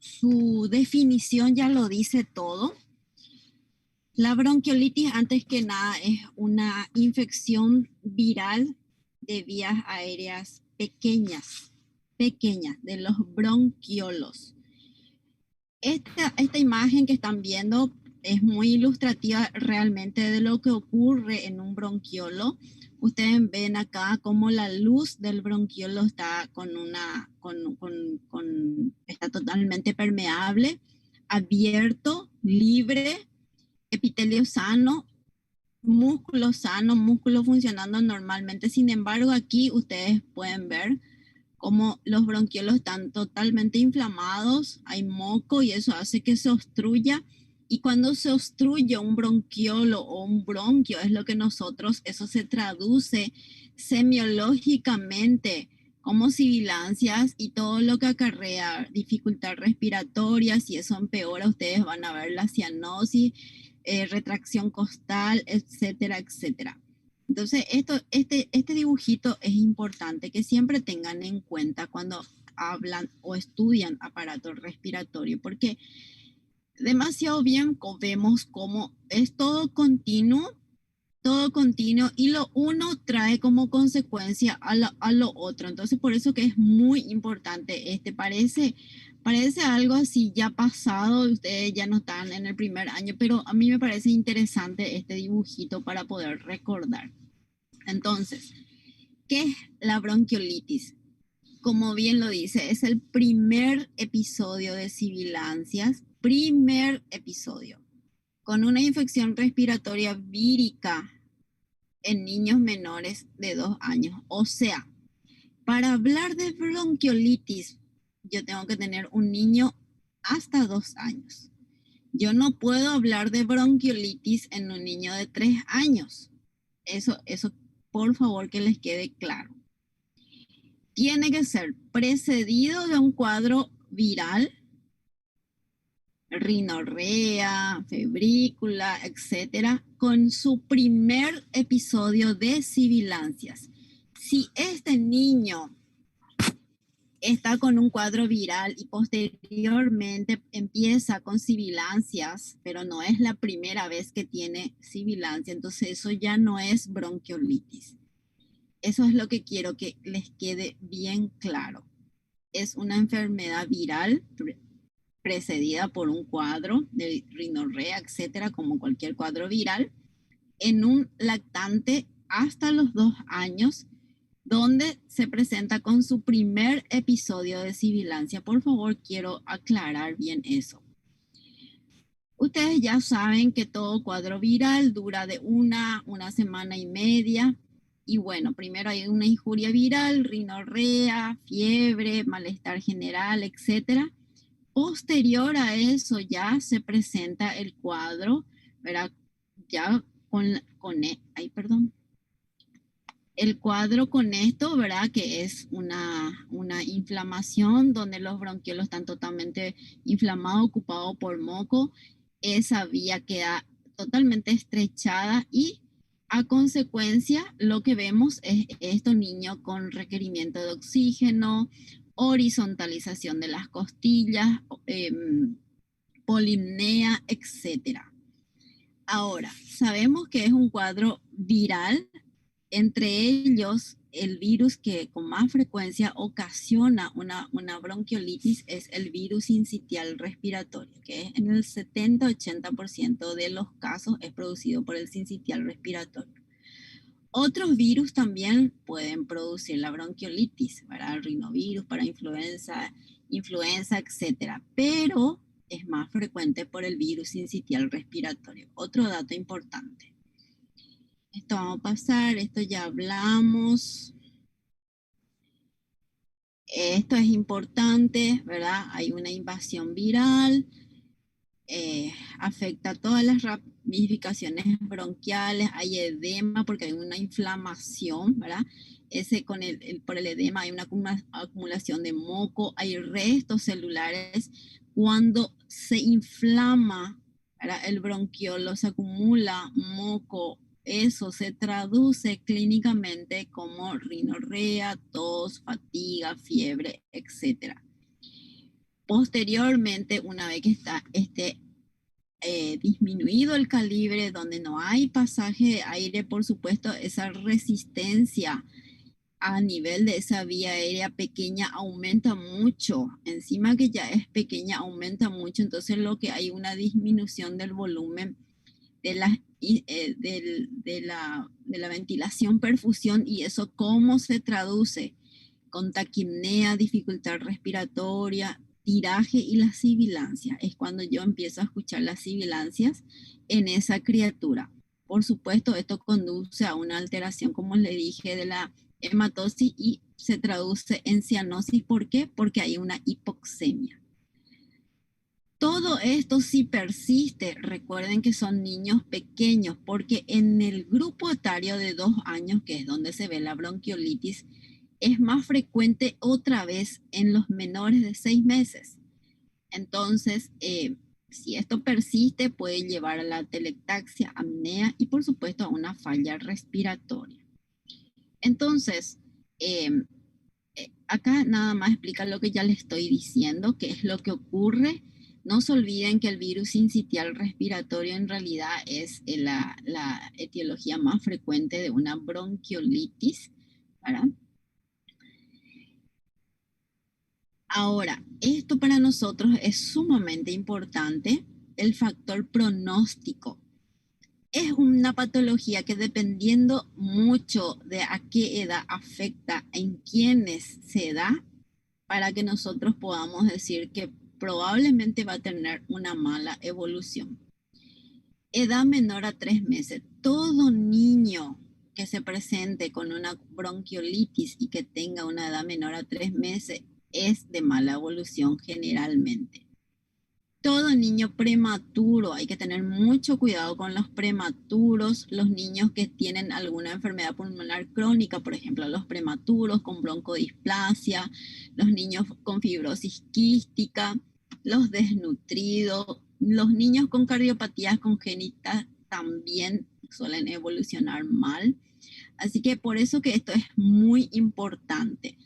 su definición ya lo dice todo. La bronquiolitis, antes que nada, es una infección viral de vías aéreas pequeñas, de los bronquiolos. Esta imagen que están viendo es muy ilustrativa realmente de lo que ocurre en un bronquiolo. Ustedes ven acá cómo la luz del bronquiolo está está totalmente permeable, abierto, libre, epitelio sano, músculo funcionando normalmente. Sin embargo, aquí ustedes pueden ver cómo los bronquiolos están totalmente inflamados, hay moco y eso hace que se obstruya. Y cuando se obstruye un bronquiolo o un bronquio, es lo que eso se traduce semiológicamente como sibilancias y todo lo que acarrea dificultad respiratoria. Si eso empeora, ustedes van a ver la cianosis, retracción costal, etcétera, etcétera. Entonces, este dibujito es importante que siempre tengan en cuenta cuando hablan o estudian aparato respiratorio, porque demasiado bien vemos cómo es todo continuo y lo uno trae como consecuencia a lo otro. Entonces, por eso que es muy importante parece algo así ya pasado, ustedes ya no están en el primer año, pero a mí me parece interesante este dibujito para poder recordar. Entonces, ¿qué es la bronquiolitis? Como bien lo dice, es el primer episodio de sibilancias, primer episodio, con una infección respiratoria vírica en niños menores de 2 años. O sea, para hablar de bronquiolitis, yo tengo que tener un niño hasta 2 años. Yo no puedo hablar de bronquiolitis en un niño de 3 años. Eso, por favor, que les quede claro. Tiene que ser precedido de un cuadro viral, rinorrea, febrícula, etcétera, con su primer episodio de sibilancias. Si este niño está con un cuadro viral y posteriormente empieza con sibilancias, pero no es la primera vez que tiene sibilancia, entonces eso ya no es bronquiolitis. Eso es lo que quiero que les quede bien claro. Es una enfermedad viral precedida por un cuadro de rinorrea, etcétera, como cualquier cuadro viral, en un lactante hasta los 2 años, donde se presenta con su primer episodio de sibilancia. Por favor, quiero aclarar bien eso. Ustedes ya saben que todo cuadro viral dura de una semana y media. Y bueno, primero hay una injuria viral, rinorrea, fiebre, malestar general, etcétera. Posterior a eso ya se presenta el cuadro, ¿verdad? Ya perdón. El cuadro con esto, ¿verdad? Que es una inflamación donde los bronquiolos están totalmente inflamados, ocupados por moco. Esa vía queda totalmente estrechada y a consecuencia lo que vemos es estos niños con requerimiento de oxígeno, horizontalización de las costillas, polipnea, etcétera. Ahora, sabemos que es un cuadro viral, entre ellos el virus que con más frecuencia ocasiona una bronquiolitis es el virus sincitial respiratorio, que en el 70-80% de los casos es producido por el sincitial respiratorio. Otros virus también pueden producir la bronquiolitis, ¿verdad? El rinovirus para influenza, etcétera, pero es más frecuente por el virus sincitial respiratorio. Otro dato importante. Esto vamos a pasar, esto ya hablamos. Esto es importante, ¿verdad? Hay una invasión viral, afecta a todas las ramificaciones bronquiales, hay edema porque hay una inflamación, ¿verdad? Por el edema hay una acumulación de moco, hay restos celulares. Cuando se inflama, ¿verdad? El bronquiolo, se acumula moco, eso se traduce clínicamente como rinorrea, tos, fatiga, fiebre, etcétera. Posteriormente, una vez que está disminuido el calibre, donde no hay pasaje de aire, por supuesto, esa resistencia a nivel de esa vía aérea pequeña aumenta mucho. Encima que ya es pequeña, aumenta mucho. Entonces lo que hay una disminución del volumen de la ventilación, perfusión, y eso cómo se traduce con taquipnea, dificultad respiratoria, tiraje y las sibilancias. Es cuando yo empiezo a escuchar las sibilancias en esa criatura. Por supuesto, esto conduce a una alteración, como le dije, de la hematosis y se traduce en cianosis. ¿Por qué? Porque hay una hipoxemia. Todo esto sí persiste, recuerden que son niños pequeños, porque en el grupo etario de 2 años, que es donde se ve la bronquiolitis, es más frecuente otra vez en los menores de 6 meses. Entonces, si esto persiste, puede llevar a la atelectaxia, apnea y por supuesto a una falla respiratoria. Entonces, acá nada más explica lo que ya les estoy diciendo, qué es lo que ocurre. No se olviden que el virus sincitial respiratorio en realidad es la etiología más frecuente de una bronquiolitis, ¿verdad? Ahora, esto para nosotros es sumamente importante, el factor pronóstico. Es una patología que dependiendo mucho de a qué edad afecta, en quiénes se da, para que nosotros podamos decir que probablemente va a tener una mala evolución. Edad menor a 3 meses. Todo niño que se presente con una bronquiolitis y que tenga una edad menor a 3 meses es de mala evolución generalmente. Todo niño prematuro, hay que tener mucho cuidado con los prematuros, los niños que tienen alguna enfermedad pulmonar crónica, por ejemplo, los prematuros con broncodisplasia, los niños con fibrosis quística, los desnutridos, los niños con cardiopatías congénitas también suelen evolucionar mal. Así que por eso que esto es muy importante.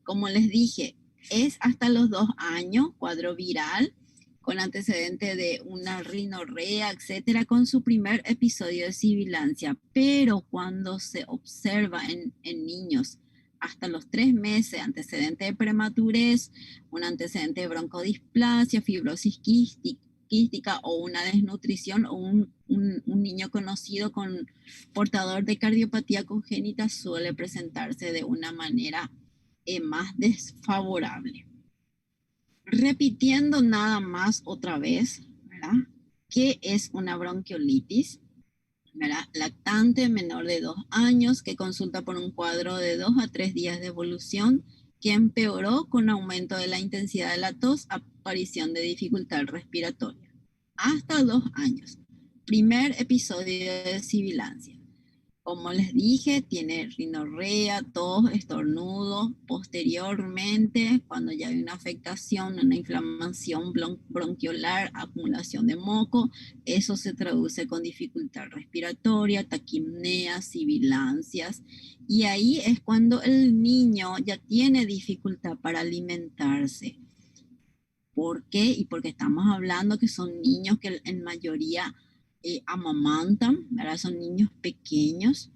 Como les dije, es hasta los 2 años, cuadro viral, con antecedente de una rinorrea, etcétera, con su primer episodio de sibilancia. Pero cuando se observa en niños hasta los 3 meses, antecedente de prematurez, un antecedente de broncodisplasia, fibrosis quística o una desnutrición o un niño conocido con portador de cardiopatía congénita, suele presentarse de una manera más desfavorable. Repitiendo nada más otra vez, ¿verdad? ¿Qué es una bronquiolitis? ¿Verdad? Lactante menor de 2 años que consulta por un cuadro de 2 a 3 días de evolución que empeoró con aumento de la intensidad de la tos, aparición de dificultad respiratoria. Hasta 2 años. Primer episodio de sibilancia. Como les dije, tiene rinorrea, tos, estornudo. Posteriormente, cuando ya hay una afectación, una inflamación bronquiolar, acumulación de moco, eso se traduce con dificultad respiratoria, taquipnea, sibilancias. Y ahí es cuando el niño ya tiene dificultad para alimentarse. ¿Por qué? Y porque estamos hablando que son niños que en mayoría amamantan, ¿verdad? Son niños pequeños.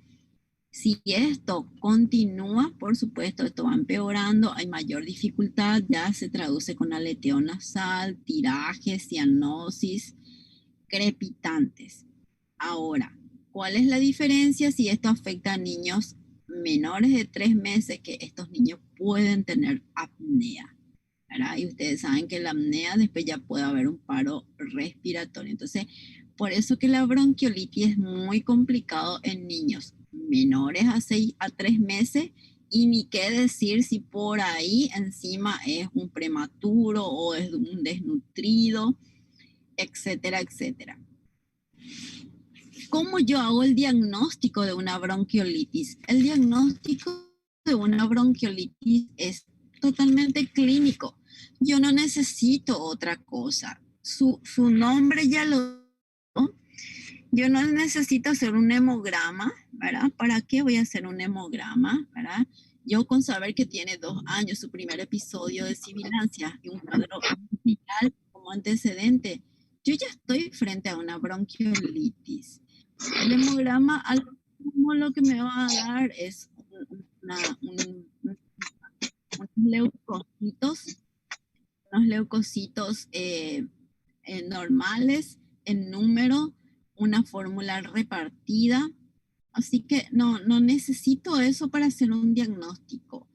Si esto continúa, por supuesto, esto va empeorando, hay mayor dificultad, ya se traduce con aleteo nasal, tiraje, cianosis, crepitantes. Ahora, ¿cuál es la diferencia si esto afecta a niños menores de 3 meses? Que estos niños pueden tener apnea, ¿verdad? Y ustedes saben que la apnea después ya puede haber un paro respiratorio. Entonces, por eso que la bronquiolitis es muy complicado en niños menores a 3 meses, y ni qué decir si por ahí encima es un prematuro o es un desnutrido, etcétera, etcétera. ¿Cómo yo hago el diagnóstico de una bronquiolitis? El diagnóstico de una bronquiolitis es totalmente clínico. Yo no necesito otra cosa. Su nombre ya lo... Yo no necesito hacer un hemograma, ¿verdad? ¿Para qué voy a hacer un hemograma, ¿verdad? Yo con saber que tiene 2 años, su primer episodio de sibilancia y un cuadro viral como antecedente, yo ya estoy frente a una bronquiolitis. El hemograma, algo como lo que me va a dar es unos leucocitos, normales en número, una fórmula repartida. Así que no necesito eso para hacer un diagnóstico.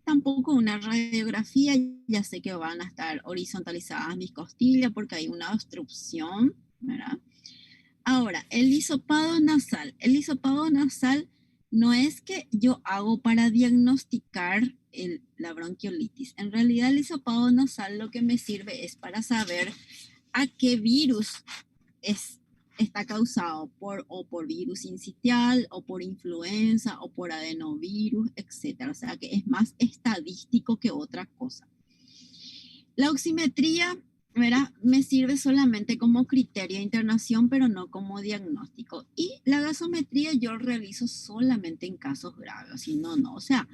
Tampoco una radiografía, ya sé que van a estar horizontalizadas mis costillas porque hay una obstrucción, ¿verdad? Ahora, el hisopado nasal. El hisopado nasal no es que yo hago para diagnosticar la bronquiolitis. En realidad, el hisopado nasal lo que me sirve es para saber a qué virus está causado por virus sincitial, o por influenza, o por adenovirus, etc. O sea que es más estadístico que otra cosa. La oximetría, ¿verdad?, me sirve solamente como criterio de internación, pero no como diagnóstico. Y la gasometría yo realizo solamente en casos graves, si no, no. O sea,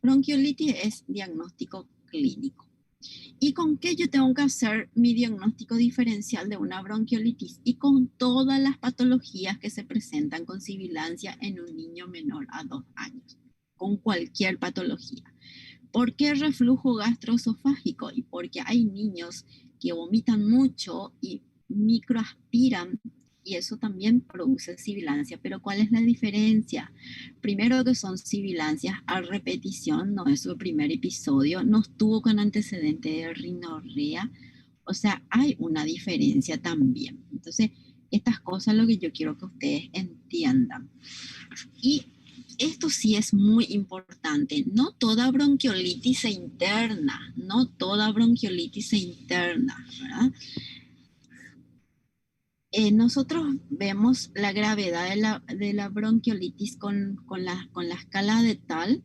bronquiolitis es diagnóstico clínico. ¿Y con qué yo tengo que hacer mi diagnóstico diferencial de una bronquiolitis? Y con todas las patologías que se presentan con sibilancia en un niño menor a 2 años, con cualquier patología. ¿Por qué reflujo gastroesofágico? Y porque hay niños que vomitan mucho y microaspiran, y eso también produce sibilancia. Pero ¿cuál es la diferencia? Primero, que son sibilancias a repetición, no es su primer episodio, no estuvo con antecedente de rinorrea, o sea, hay una diferencia también. Entonces, estas cosas es lo que yo quiero que ustedes entiendan. Y esto sí es muy importante, no toda bronquiolitis se interna, no toda bronquiolitis se interna, ¿verdad? Nosotros vemos la gravedad de la bronquiolitis con la escala de Tal,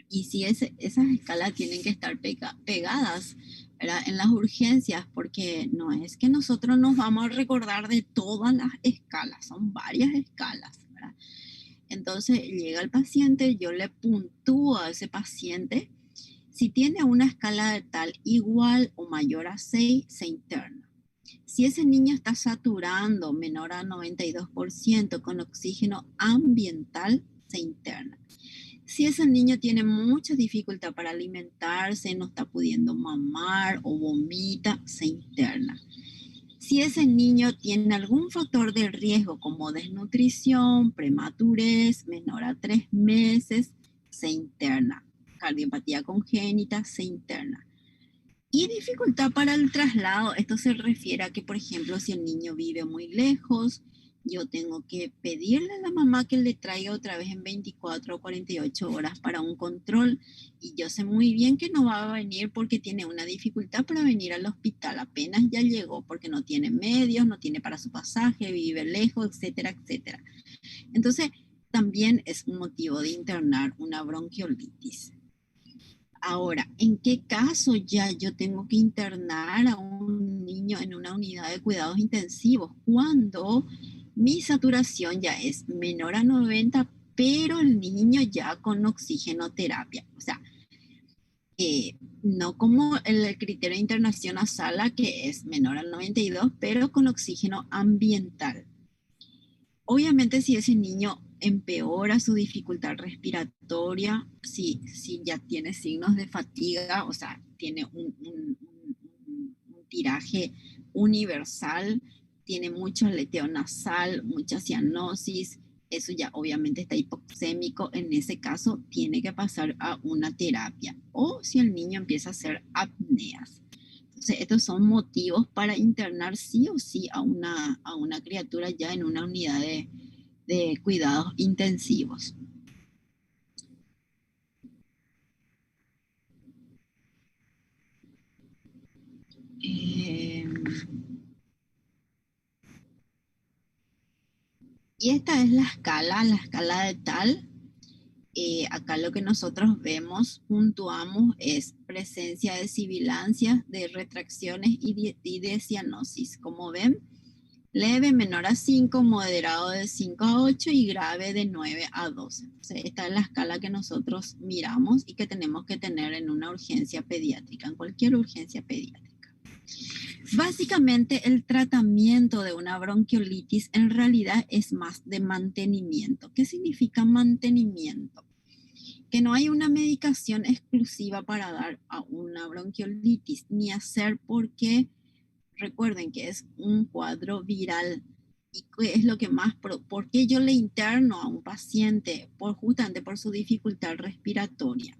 y si esas escalas tienen que estar pegadas, ¿verdad?, en las urgencias, porque no es que nosotros nos vamos a recordar de todas las escalas, son varias escalas, ¿verdad? Entonces llega el paciente, yo le puntúo a ese paciente. Si tiene una escala de Tal igual o mayor a 6, se interna. Si ese niño está saturando menor a 92% con oxígeno ambiental, se interna. Si ese niño tiene mucha dificultad para alimentarse, no está pudiendo mamar o vomita, se interna. Si ese niño tiene algún factor de riesgo como desnutrición, prematurez, menor a 3 meses, se interna. Cardiopatía congénita, se interna. Y dificultad para el traslado, esto se refiere a que, por ejemplo, si el niño vive muy lejos, yo tengo que pedirle a la mamá que le traiga otra vez en 24 o 48 horas para un control, y yo sé muy bien que no va a venir porque tiene una dificultad para venir al hospital, apenas ya llegó porque no tiene medios, no tiene para su pasaje, vive lejos, etcétera, etcétera. Entonces, también es un motivo de internar una bronquiolitis. Ahora, ¿en qué caso ya yo tengo que internar a un niño en una unidad de cuidados intensivos? Cuando mi saturación ya es menor a 90, pero el niño ya con oxigenoterapia. O sea, no como el criterio de internación a sala, que es menor al 92, pero con oxígeno ambiental. Obviamente, si ese niño empeora su dificultad respiratoria, si ya tiene signos de fatiga, o sea, tiene un tiraje universal, tiene mucho aleteo nasal, mucha cianosis, eso ya obviamente está hipoxémico, en ese caso tiene que pasar a una terapia. O si el niño empieza a hacer apneas. Entonces, estos son motivos para internar sí o sí a una criatura ya en una unidad de cuidados intensivos. Eh, y esta es la escala de Tal. Acá lo que nosotros vemos, puntuamos, es presencia de sibilancias, de retracciones y de cianosis. Como ven, Leve menor a 5, moderado de 5 a 8 y grave de 9 a 12. Entonces, esta es la escala que nosotros miramos y que tenemos que tener en una urgencia pediátrica, en cualquier urgencia pediátrica. Básicamente, el tratamiento de una bronquiolitis en realidad es más de mantenimiento. ¿Qué significa mantenimiento? Que no hay una medicación exclusiva para dar a una bronquiolitis, ni hacer porque recuerden que es un cuadro viral y que es lo que más, ¿por qué yo le interno a un paciente? Justamente por su dificultad respiratoria.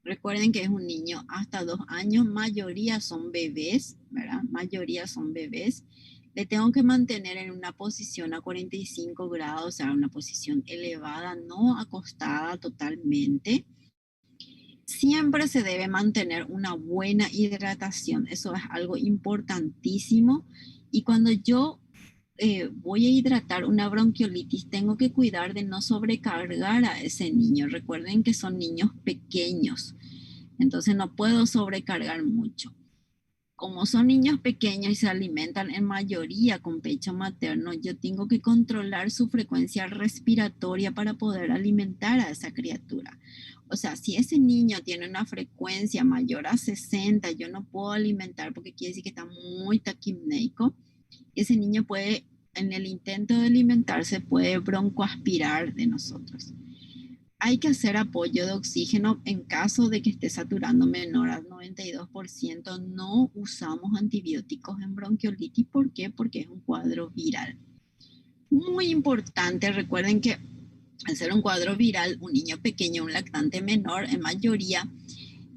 Recuerden que es un niño hasta 2 años, mayoría son bebés, ¿verdad? Mayoría son bebés. Le tengo que mantener en una posición a 45 grados, o sea, una posición elevada, no acostada totalmente. Siempre se debe mantener una buena hidratación, eso es algo importantísimo. Y cuando yo voy a hidratar una bronquiolitis, tengo que cuidar de no sobrecargar a ese niño. Recuerden que son niños pequeños, entonces no puedo sobrecargar mucho. Como son niños pequeños y se alimentan en mayoría con pecho materno, yo tengo que controlar su frecuencia respiratoria para poder alimentar a esa criatura. O sea, si ese niño tiene una frecuencia mayor a 60, yo no puedo alimentar porque quiere decir que está muy taquipneico. Ese niño puede, en el intento de alimentarse, puede broncoaspirar de nosotros. Hay que hacer apoyo de oxígeno en caso de que esté saturando menor al 92%. No usamos antibióticos en bronquiolitis. ¿Por qué? Porque es un cuadro viral. Muy importante, recuerden que al ser un cuadro viral, un niño pequeño, un lactante menor, en mayoría,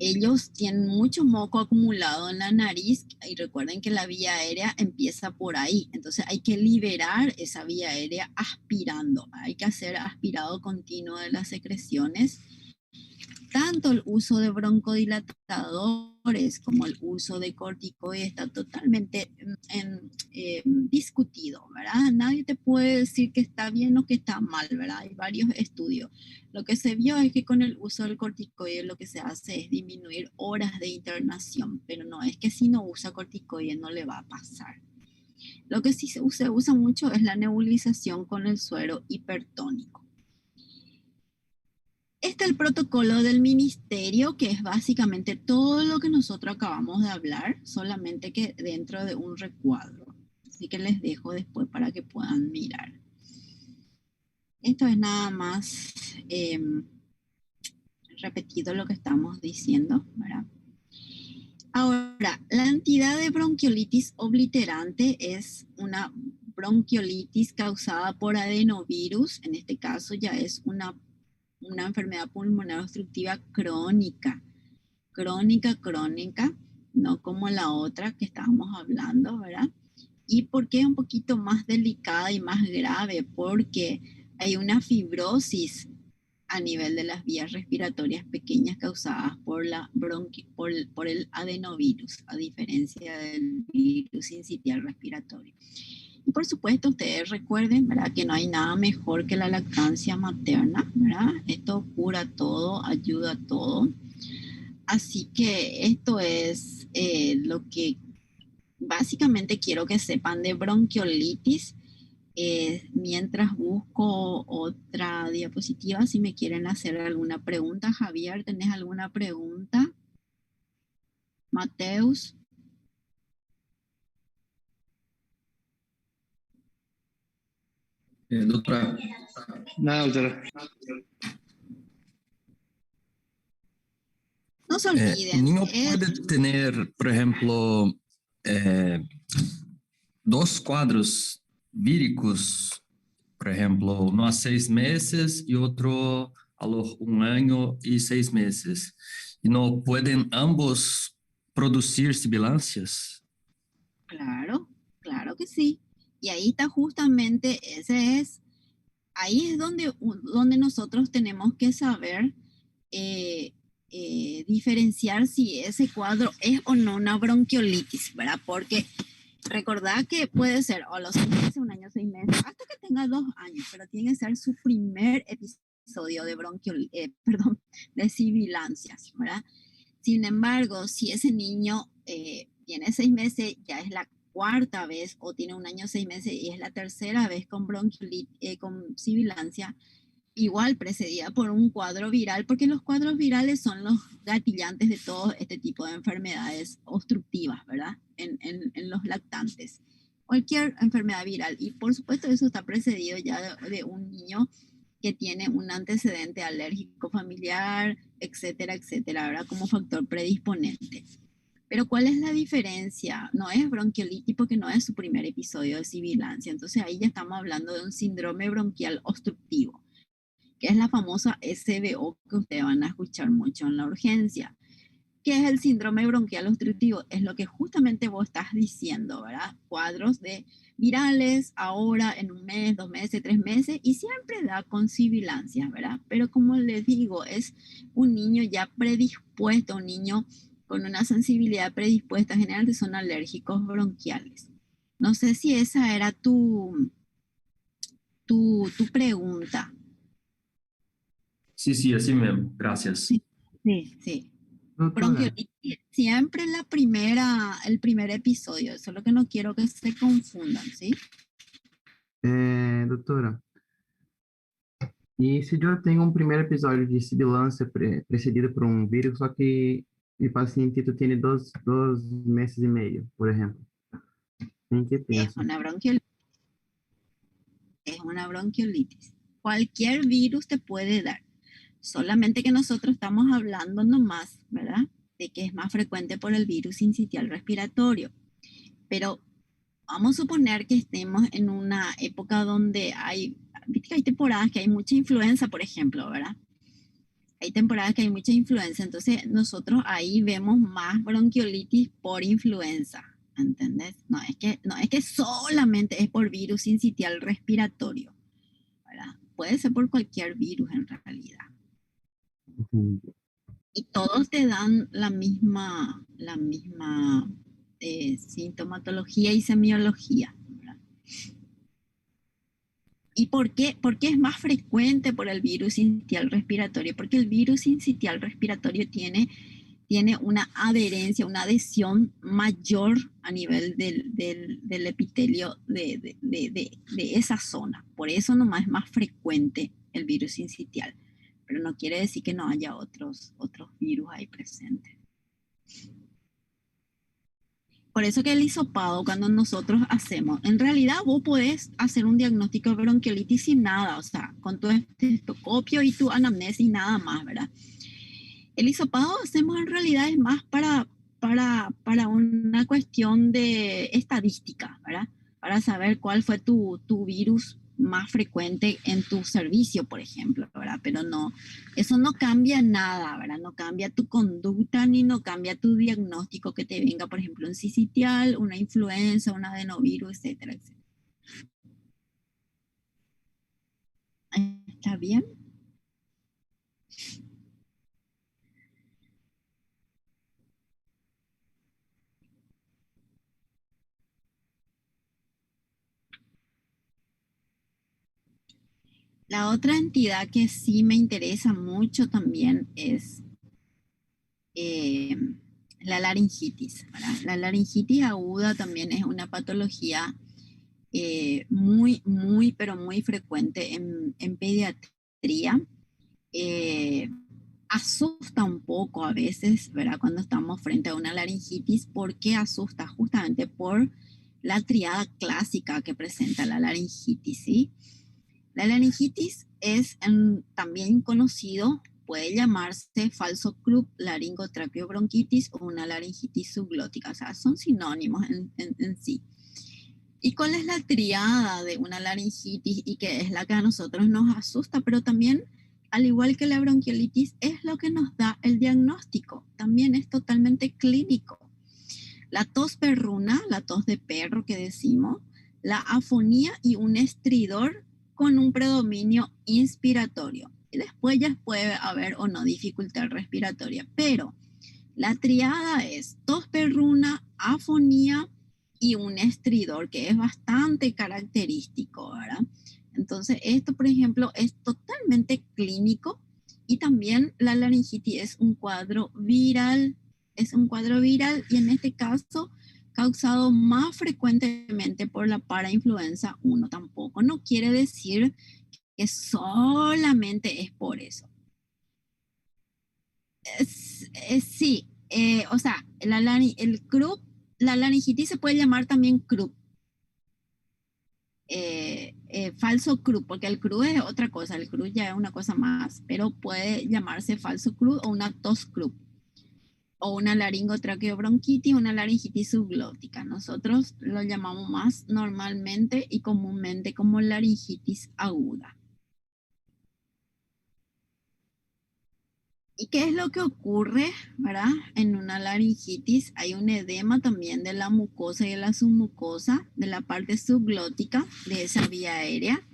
ellos tienen mucho moco acumulado en la nariz y recuerden que la vía aérea empieza por ahí. Entonces hay que liberar esa vía aérea aspirando. Hay que hacer aspirado continuo de las secreciones. Tanto el uso de broncodilatadores como el uso de corticoides está totalmente discutido, ¿verdad? Nadie te puede decir que está bien o que está mal, ¿verdad? Hay varios estudios. Lo que se vio es que con el uso del corticoide lo que se hace es disminuir horas de internación, pero no es que si no usa corticoide no le va a pasar. Lo que sí se usa mucho es la nebulización con el suero hipertónico. Este es el protocolo del ministerio, que es básicamente todo lo que nosotros acabamos de hablar, solamente que dentro de un recuadro. Así que les dejo después para que puedan mirar. Esto es nada más repetido lo que estamos diciendo, ¿verdad? Ahora, la entidad de bronquiolitis obliterante es una bronquiolitis causada por adenovirus. En este caso ya es una enfermedad pulmonar obstructiva crónica, no como la otra que estábamos hablando, ¿verdad? ¿Y por qué es un poquito más delicada y más grave? Porque hay una fibrosis a nivel de las vías respiratorias pequeñas causadas por por el adenovirus, a diferencia del virus sincitial respiratorio. Y por supuesto, ustedes recuerden, ¿verdad?, que no hay nada mejor que la lactancia materna, ¿verdad? Esto cura todo, ayuda a todo. Así que esto es lo que básicamente quiero que sepan de bronquiolitis. Mientras busco otra diapositiva, si me quieren hacer alguna pregunta. Javier, ¿tenés alguna pregunta? Mateus. Doctora. Nada, doctora. No se olviden. Niño puede tener, por ejemplo, dos cuadros víricos, por ejemplo, uno a 6 meses y otro a los 1 año y 6 meses. ¿Y no pueden ambos producir sibilancias? Claro, claro que sí. Y ahí está justamente, ahí es donde nosotros tenemos que saber diferenciar si ese cuadro es o no una bronquiolitis, ¿verdad? Porque recordad que puede ser o a los 6 meses, 1 año, 6 meses, hasta que tenga 2 años, pero tiene que ser su primer episodio de de sibilancias, ¿verdad? Sin embargo, si ese niño tiene 6 meses, ya es la cuarta vez o tiene 1 año 6 meses y es la tercera vez con bronquiolitis, con sibilancia, igual precedida por un cuadro viral, porque los cuadros virales son los gatillantes de todo este tipo de enfermedades obstructivas, ¿verdad? En los lactantes. Cualquier enfermedad viral. Y por supuesto eso está precedido ya de un niño que tiene un antecedente alérgico familiar, etcétera, etcétera, ¿verdad? Como factor predisponente. Pero ¿cuál es la diferencia? No es bronquiolitis porque no es su primer episodio de sibilancia. Entonces ahí ya estamos hablando de un síndrome bronquial obstructivo, que es la famosa SBO que ustedes van a escuchar mucho en la urgencia. ¿Qué es el síndrome bronquial obstructivo? Es lo que justamente vos estás diciendo, ¿verdad? Cuadros de virales, ahora en 1 mes, 2 meses, 3 meses, y siempre da con sibilancias, ¿verdad? Pero como les digo, es un niño ya predispuesto, un niño con una sensibilidad predispuesta, generalmente son alérgicos bronquiales. No sé si esa era tu pregunta. Sí, así mismo. Gracias. Sí, sí. Doctora, Bronquiolitis siempre el primer episodio, eso es lo que no quiero que se confundan, ¿sí? doctora, e se eu tenho um primeiro episódio de sibilância precedido por um vírus, só que o paciente tiene dos meses e meio, por exemplo, ¿en qué Es pienso? una bronquiolitis. Es una bronquiolitis. Cualquier virus te puede dar, solamente que nosotros estamos hablando nomás, ¿verdad? De que es más frecuente por el virus sincitial respiratorio. Pero vamos a suponer que estemos en una época donde viste que hay temporadas que hay mucha influenza, por ejemplo, ¿verdad? Hay temporadas que hay mucha influenza, entonces nosotros ahí vemos más bronquiolitis por influenza, ¿entendés? No es que solamente es por virus sincitial respiratorio, ¿verdad? Puede ser por cualquier virus en realidad. Entendi. Y todos te dan la misma sintomatología y semiología, ¿verdad? ¿Y por qué es más frecuente por el virus sincitial respiratorio? Porque el virus sincitial respiratorio tiene una adherencia, una adhesión mayor a nivel del epitelio de esa zona. Por eso nomás es más frecuente el virus sincitial. Pero no quiere decir que no haya otros virus ahí presentes. Por eso que el hisopado, cuando nosotros hacemos, en realidad vos podés hacer un diagnóstico de bronquiolitis sin nada, o sea, con tu estetoscopio y tu anamnesis, nada más, ¿verdad? El hisopado hacemos en realidad es más para una cuestión de estadística, ¿verdad? Para saber cuál fue tu virus más frecuente en tu servicio, por ejemplo, ¿verdad? Pero no, eso no cambia nada, ¿verdad? No cambia tu conducta ni no cambia tu diagnóstico que te venga, por ejemplo, un sincitial, una influenza, un adenovirus, etcétera, etcétera. ¿Está bien? La otra entidad que sí me interesa mucho también es la laringitis, ¿verdad? La laringitis aguda también es una patología muy, pero muy frecuente en pediatría. Asusta un poco a veces, ¿verdad? Cuando estamos frente a una laringitis, porque asusta justamente por la triada clásica que presenta la laringitis, ¿sí? La laringitis es también conocido, puede llamarse falso club laringotraqueobronquitis o una laringitis subglótica, o sea, son sinónimos en sí. ¿Y cuál es la triada de una laringitis y que es la que a nosotros nos asusta? Pero también, al igual que la bronquiolitis, es lo que nos da el diagnóstico. También es totalmente clínico. La tos perruna, la tos de perro que decimos, la afonía y un estridor con un predominio inspiratorio. Y después ya puede haber o no dificultad respiratoria. Pero la triada es tos perruna, afonía y un estridor, que es bastante característico, ¿verdad? Entonces, esto, por ejemplo, es totalmente clínico y también la laringitis es un cuadro viral y en este caso causado más frecuentemente por la parainfluenza 1. Tampoco no quiere decir que solamente es por eso. Sí, o sea, el croup, la laringitis se puede llamar también croup. Falso croup, porque el croup es otra cosa, el croup ya es una cosa más, pero puede llamarse falso croup o una tos croup, o una laringotraqueobronquitis, una laringitis subglótica. Nosotros lo llamamos más normalmente y comúnmente como laringitis aguda. ¿Y qué es lo que ocurre, verdad? En una laringitis hay un edema también de la mucosa y de la submucosa, de la parte subglótica de esa vía aérea.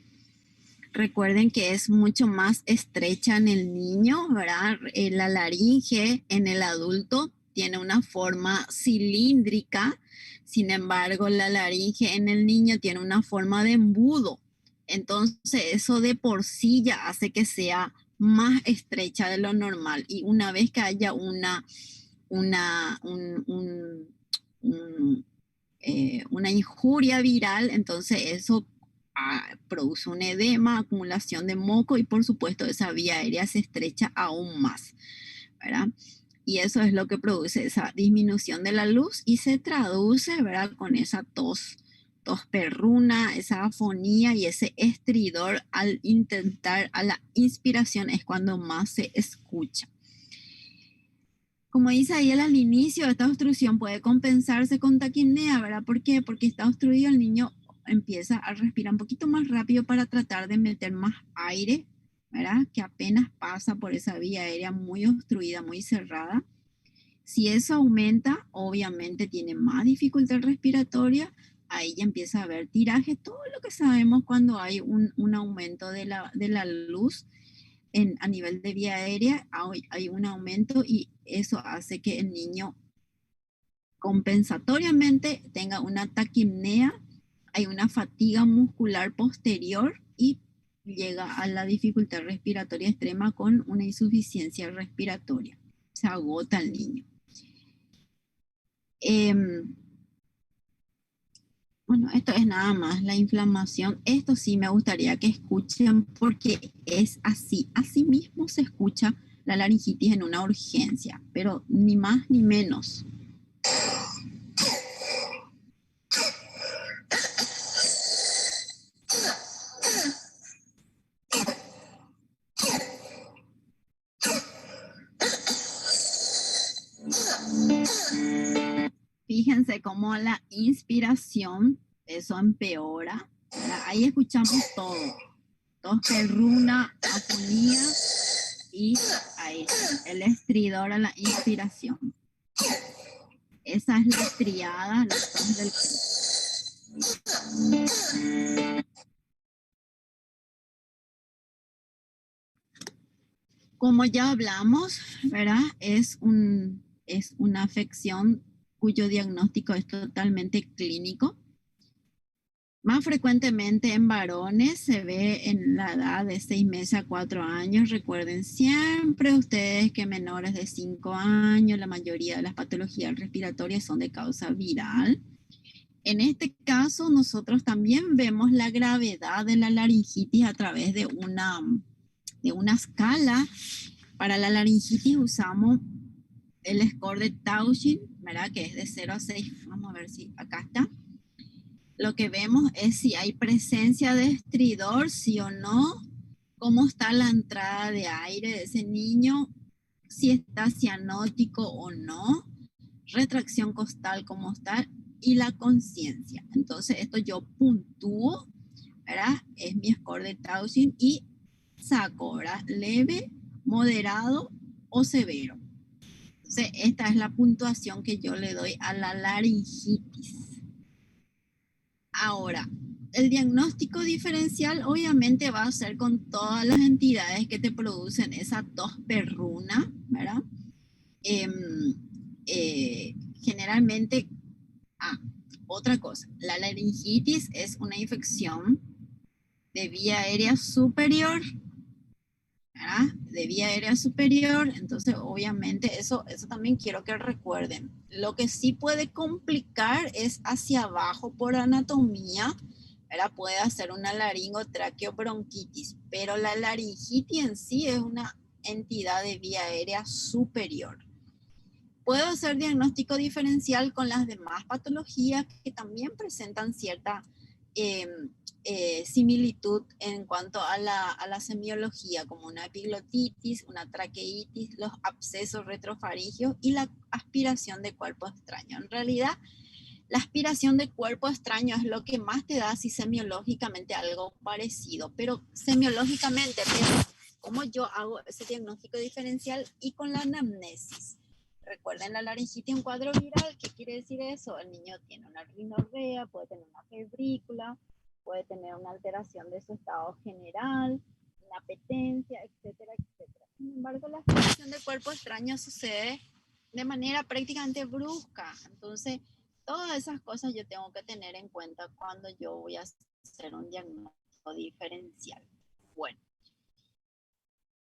Recuerden que es mucho más estrecha en el niño, ¿verdad? La laringe en el adulto tiene una forma cilíndrica, sin embargo, la laringe en el niño tiene una forma de embudo. Entonces, eso de por sí ya hace que sea más estrecha de lo normal. Y una vez que haya una injuria viral, entonces eso produce un edema, acumulación de moco y por supuesto esa vía aérea se estrecha aún más, ¿verdad? Y eso es lo que produce esa disminución de la luz y se traduce, ¿verdad? Con esa tos perruna, esa afonía y ese estridor al intentar, a la inspiración es cuando más se escucha. Como dice ahí al inicio, esta obstrucción puede compensarse con taquipnea, ¿verdad? ¿Por qué? Porque está obstruido, el niño empieza a respirar un poquito más rápido para tratar de meter más aire, ¿verdad? Que apenas pasa por esa vía aérea muy obstruida, muy cerrada. Si eso aumenta, obviamente tiene más dificultad respiratoria, ahí ya empieza a haber tiraje, todo lo que sabemos cuando hay un aumento de la luz a nivel de vía aérea, hay un aumento y eso hace que el niño compensatoriamente tenga una taquipnea, hay una fatiga muscular posterior y llega a la dificultad respiratoria extrema con una insuficiencia respiratoria. Se agota el niño. Bueno, esto es nada más la inflamación. Esto sí me gustaría que escuchen porque es así. Así mismo se escucha la laringitis en una urgencia, pero ni más ni menos. Fíjense cómo la inspiración, eso empeora. Ahí escuchamos todo. Tos perruna, afonía y ahí el estridor a la inspiración. Esa es la triada, la tos del cuerpo. Como ya hablamos, ¿verdad? Es una afección cuyo diagnóstico es totalmente clínico. Más frecuentemente en varones se ve en la edad de 6 meses a 4 años. Recuerden siempre ustedes que menores de 5 años, la mayoría de las patologías respiratorias son de causa viral. En este caso, nosotros también vemos la gravedad de la laringitis a través de una escala. Para la laringitis usamos el score de Tauchin, ¿verdad? Que es de 0 a 6. Vamos a ver si acá está. Lo que vemos es si hay presencia de estridor, sí o no, cómo está la entrada de aire de ese niño, si está cianótico o no, retracción costal, cómo está, y la conciencia. Entonces, esto yo puntúo, ¿verdad? Es mi score de Tauchin y saco, ¿verdad? Leve, moderado o severo. Entonces, esta es la puntuación que yo le doy a la laringitis. Ahora, el diagnóstico diferencial obviamente va a ser con todas las entidades que te producen esa tos perruna, ¿verdad? Generalmente, otra cosa, la laringitis es una infección de vía aérea superior, ¿verdad? De vía aérea superior. Entonces, obviamente, eso también quiero que recuerden. Lo que sí puede complicar es hacia abajo por anatomía, ¿verdad? Puede hacer una laringotraqueobronquitis, pero la laringitis en sí es una entidad de vía aérea superior. Puedo hacer diagnóstico diferencial con las demás patologías que también presentan cierta similitud en cuanto a la semiología, como una epiglotitis, una traqueitis, los abscesos retrofaringios y la aspiración de cuerpo extraño. En realidad, la aspiración de cuerpo extraño es lo que más te da así semiológicamente algo parecido, pero semiológicamente, pero ¿cómo yo hago ese diagnóstico diferencial? Y con la anamnesis. Recuerden la laringitis en cuadro viral. ¿Qué quiere decir eso? El niño tiene una rinorrea, puede tener una febrícula, puede tener una alteración de su estado general, una apetencia, etcétera, etcétera. Sin embargo, la aspiración del cuerpo extraño sucede de manera prácticamente brusca. Entonces, todas esas cosas yo tengo que tener en cuenta cuando yo voy a hacer un diagnóstico diferencial. Bueno.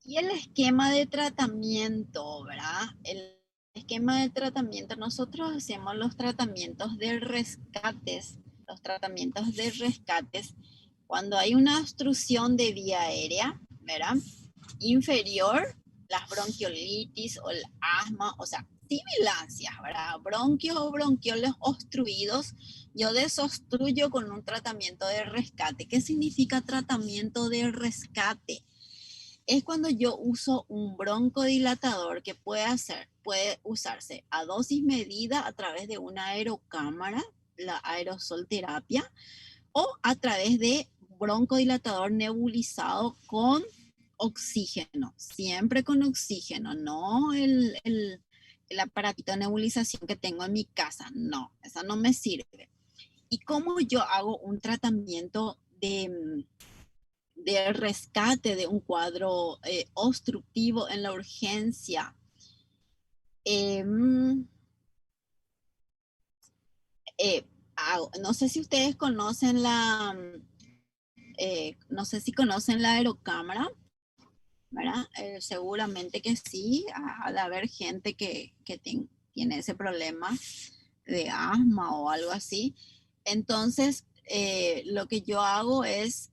Y el esquema de tratamiento, ¿verdad? El esquema de tratamiento, nosotros hacemos los tratamientos de rescates, cuando hay una obstrucción de vía aérea, ¿verdad? Inferior, las bronquiolitis o el asma, o sea, sibilancias, ¿verdad? Bronquios o bronquioles obstruidos, yo desobstruyo con un tratamiento de rescate. ¿Qué significa tratamiento de rescate? Es cuando yo uso un broncodilatador que puede usarse a dosis medida a través de una aerocámara, la aerosol terapia, o a través de broncodilatador nebulizado con oxígeno, siempre con oxígeno, no el aparatito de nebulización que tengo en mi casa, no, esa no me sirve. ¿Y cómo yo hago un tratamiento de rescate de un cuadro obstructivo en la urgencia? No sé si ustedes conocen no sé si conocen la aerocámara, ¿verdad? Seguramente que sí, al haber gente que tiene ese problema de asma o algo así. Entonces, lo que yo hago es,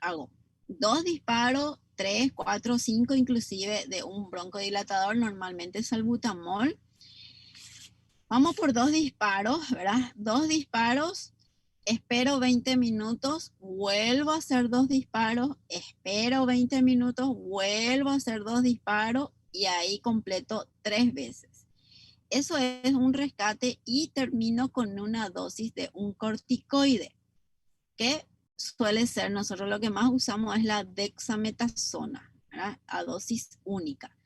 hago 2 disparos, 3, 4, 5 inclusive de un broncodilatador, normalmente salbutamol. Vamos por 2 disparos, ¿verdad? 2 disparos, espero 20 minutos, vuelvo a hacer 2 disparos, espero 20 minutos, vuelvo a hacer 2 disparos y ahí completo 3 veces. Eso es un rescate y termino con una dosis de un corticoide, que suele ser, nosotros lo que más usamos es la dexametasona, ¿verdad? A dosis única.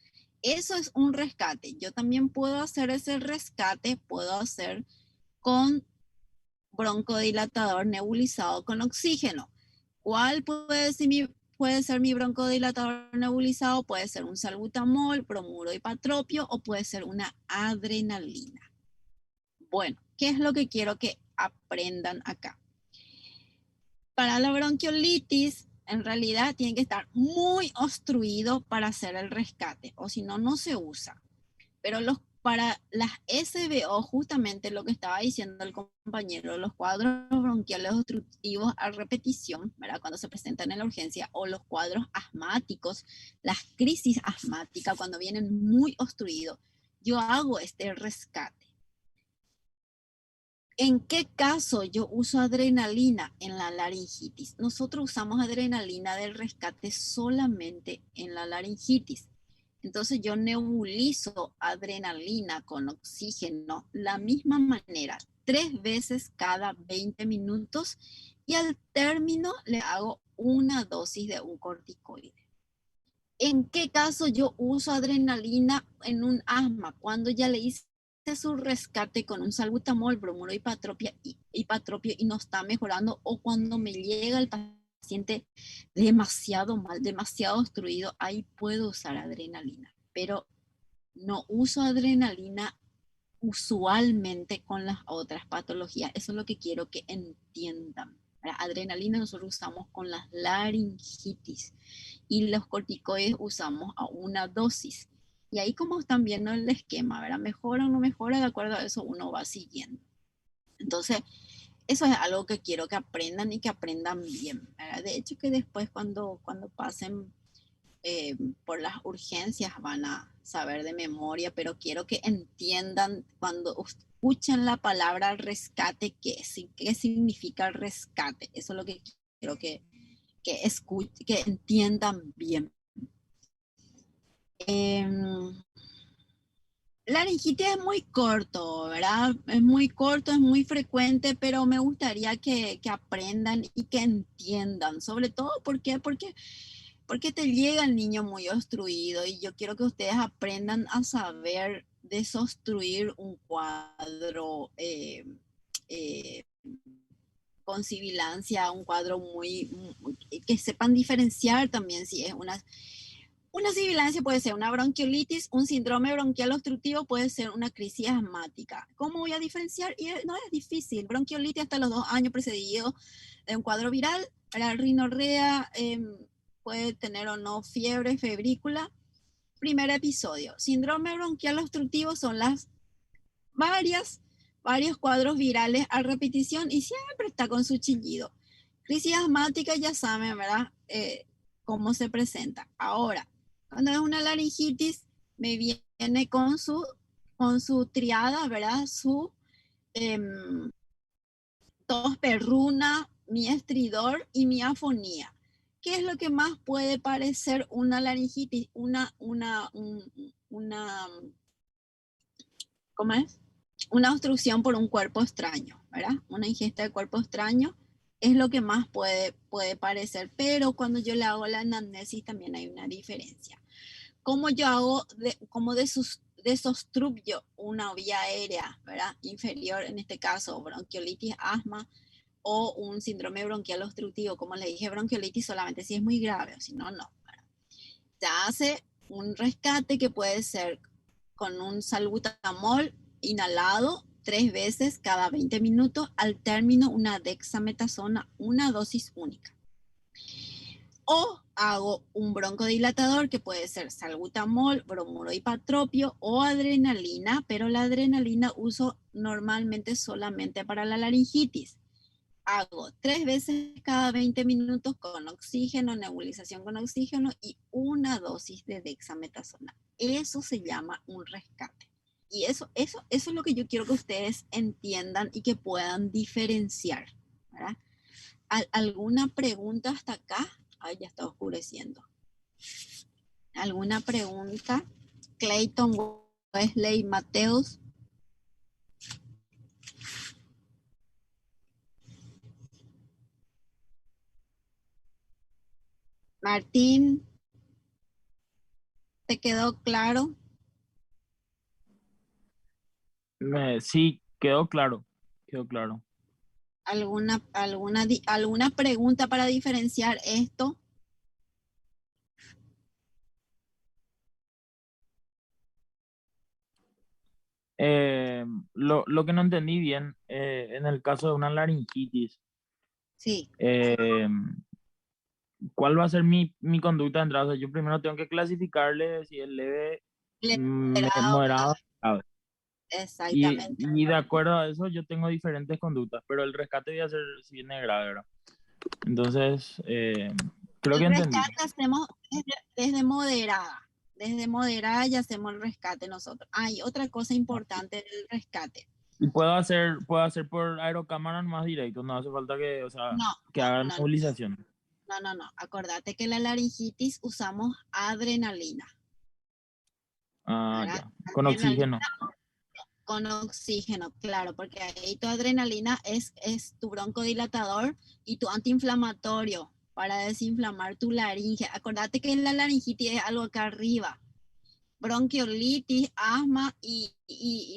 Eso es un rescate. Yo también puedo hacer ese rescate, puedo hacer con broncodilatador nebulizado con oxígeno. ¿Cuál puede ser mi broncodilatador nebulizado? Puede ser un salbutamol, bromuro hipatropio o puede ser una adrenalina. Bueno, ¿qué es lo que quiero que aprendan acá? Para la bronquiolitis, en realidad tiene que estar muy obstruido para hacer el rescate, o si no, no se usa. Pero para las SBO, justamente lo que estaba diciendo el compañero, los cuadros bronquiales obstructivos a repetición, ¿verdad? Cuando se presentan en la urgencia, o los cuadros asmáticos, las crisis asmáticas, cuando vienen muy obstruidos, yo hago este rescate. ¿En qué caso yo uso adrenalina en la laringitis? Nosotros usamos adrenalina del rescate solamente en la laringitis. Entonces yo nebulizo adrenalina con oxígeno la misma manera, 3 veces cada 20 minutos y al término le hago una dosis de un corticoide. ¿En qué caso yo uso adrenalina en un asma? Cuando ya le hice su rescate con un salbutamol, bromuro hipatropio y no está mejorando, o cuando me llega el paciente demasiado mal, demasiado obstruido, ahí puedo usar adrenalina, pero no uso adrenalina usualmente con las otras patologías. Eso es lo que quiero que entiendan, ¿verdad? Adrenalina nosotros usamos con las laringitis y los corticoides usamos a una dosis. Y ahí como están viendo el esquema, ¿verdad? Mejora o no mejora, de acuerdo a eso uno va siguiendo. Entonces, eso es algo que quiero que aprendan y que aprendan bien, ¿verdad? De hecho, que después cuando pasen por las urgencias van a saber de memoria, pero quiero que entiendan cuando escuchen la palabra rescate, qué significa el rescate. Eso es lo que quiero que entiendan bien. La laringitis es muy corto, ¿verdad? Es muy corto, es muy frecuente, pero me gustaría que aprendan y que entiendan, sobre todo, ¿por qué? Porque te llega el niño muy obstruido y yo quiero que ustedes aprendan a saber desobstruir un cuadro con sibilancia, un cuadro que sepan diferenciar también si es una sibilancia, puede ser una bronquiolitis, un síndrome bronquial obstructivo, puede ser una crisis asmática. ¿Cómo voy a diferenciar? Y no es difícil. Bronquiolitis hasta los 2 años precedido de un cuadro viral. La rinorrea puede tener o no fiebre, febrícula. Primer episodio. Síndrome bronquial obstructivo son varios cuadros virales a repetición y siempre está con su chillido. Crisis asmática ya saben, ¿verdad? Cómo se presenta. Ahora, cuando es una laringitis, me viene con su triada, ¿verdad? Su tos perruna, mi estridor y mi afonía. ¿Qué es lo que más puede parecer una laringitis? ¿Cómo es? Una obstrucción por un cuerpo extraño, ¿verdad? Una ingesta de cuerpo extraño es lo que más puede parecer, pero cuando yo le hago la anamnesis también hay una diferencia. ¿Cómo yo hago, cómo desobstruyo una vía aérea, ¿verdad? Inferior, en este caso, bronquiolitis, asma o un síndrome bronquial obstructivo? Como le dije, bronquiolitis solamente si es muy grave, o si no, no. ¿Verdad? Se hace un rescate que puede ser con un salbutamol inhalado 3 veces cada 20 minutos, al término una dexametasona, una dosis única. O hago un broncodilatador que puede ser salbutamol, bromuro hipatropio o adrenalina, pero la adrenalina uso normalmente solamente para la laringitis. Hago 3 veces cada 20 minutos con oxígeno, nebulización con oxígeno y una dosis de dexametasona. Eso se llama un rescate. Y eso es lo que yo quiero que ustedes entiendan y que puedan diferenciar, ¿verdad? ¿Alguna pregunta hasta acá? Ay, ya está oscureciendo. ¿Alguna pregunta? Clayton, Wesley, Mateus. Martín, ¿te quedó claro? Sí, quedó claro, quedó claro. ¿Alguna pregunta para diferenciar esto? Lo que no entendí bien, en el caso de una laringitis, Sí. ¿cuál va a ser mi conducta de entrada? O sea, yo primero tengo que clasificarle si es leve, moderado, grave. Exactamente. Y de acuerdo a eso yo tengo diferentes conductas, pero el rescate voy a hacer si viene grave, ¿verdad? Entonces, creo que El entendí. rescate hacemos desde moderada. Desde moderada ya hacemos el rescate nosotros. Hay otra cosa importante del rescate. Y puedo hacer por aerocámara más directo, no hace falta que, o sea, que hagan movilización. No. Acordate que la laringitis usamos adrenalina. Ah, ¿verdad? ya. Con oxígeno. Con oxígeno, claro, porque ahí tu adrenalina es tu broncodilatador y tu antiinflamatorio para desinflamar tu laringe. Acordate que la laringitis es algo acá arriba. Bronquiolitis, asma y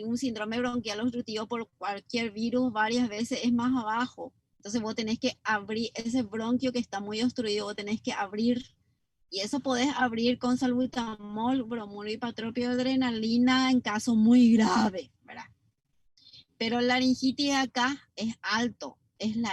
un síndrome bronquial obstructivo por cualquier virus varias veces es más abajo. Entonces vos tenés que abrir ese bronquio que está muy obstruido, vos tenés que abrir. Y eso podés abrir con salbutamol, bromuro hipatropio, adrenalina en caso muy grave, ¿verdad? Pero la laringitis acá es alto, es la